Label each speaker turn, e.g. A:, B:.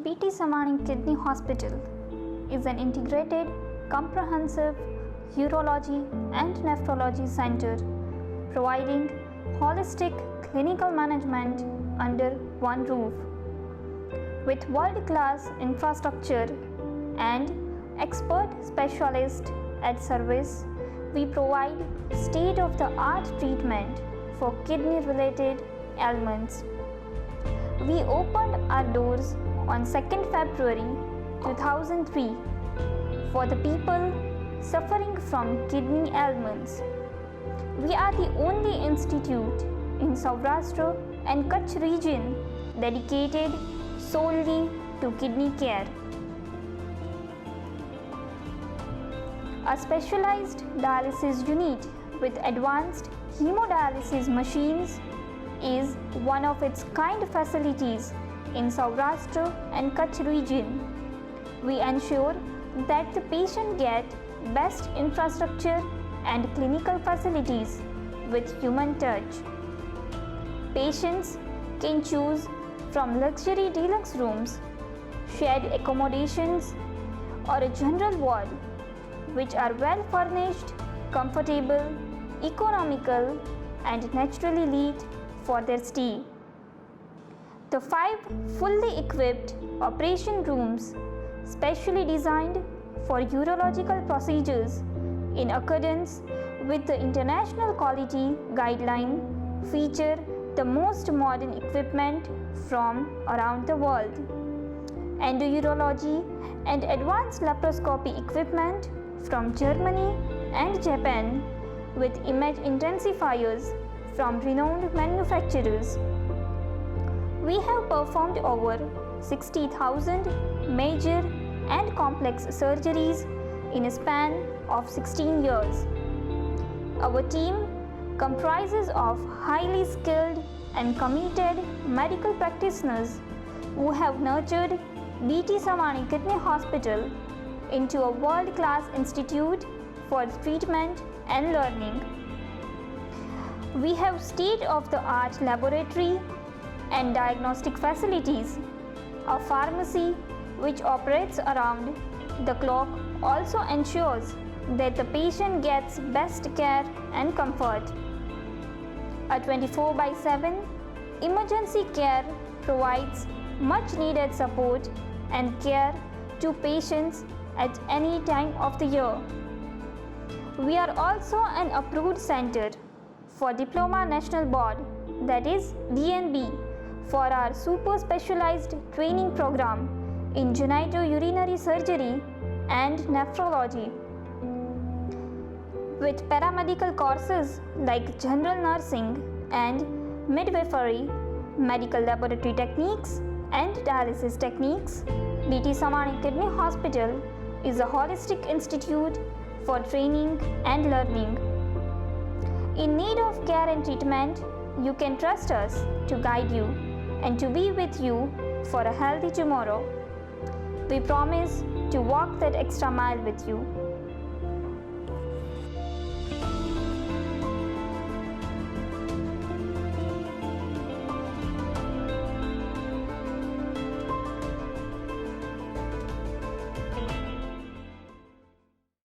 A: BT Samani Kidney Hospital is an integrated, comprehensive urology and nephrology center providing holistic clinical management under one roof. With world-class infrastructure and expert specialists at service, we provide state-of-the-art treatment for kidney-related ailments. We opened our doors on 2nd February 2003 for the people suffering from kidney ailments. We are the only institute in Saurashtra and Kutch region dedicated solely to kidney care. A specialized dialysis unit with advanced hemodialysis machines is one of its kind facilities in Saurashtra and Kutch region. We ensure that the patient get best infrastructure and clinical facilities with human touch. Patients can choose from luxury deluxe rooms, shared accommodations, or a general ward, which are well furnished, comfortable, economical, and naturally lit for their stay. The 5 fully equipped operation rooms, specially designed for urological procedures in accordance with the international quality guideline, feature the most modern equipment from around the world. Endourology and advanced laparoscopy equipment from Germany and Japan with image intensifiers from renowned manufacturers. We have performed over 60,000 major and complex surgeries in a span of 16 years. Our team comprises of highly skilled and committed medical practitioners who have nurtured BT Samani Kidney Hospital into a world-class institute for treatment and learning. We have state-of-the-art laboratory and diagnostic facilities. A pharmacy which operates around the clock also ensures that the patient gets best care and comfort. A 24/7 emergency care provides much needed support and care to patients at any time of the year. We are also an approved center for Diploma National Board, that is DNB, for our super specialized training program in genitourinary surgery and nephrology. With paramedical courses like general nursing and midwifery, medical laboratory techniques and dialysis techniques, BT Samani Kidney Hospital is a holistic institute for training and learning. In need of care and treatment, you can trust us to guide you and to be with you for a healthy tomorrow. We promise to walk that extra mile with you.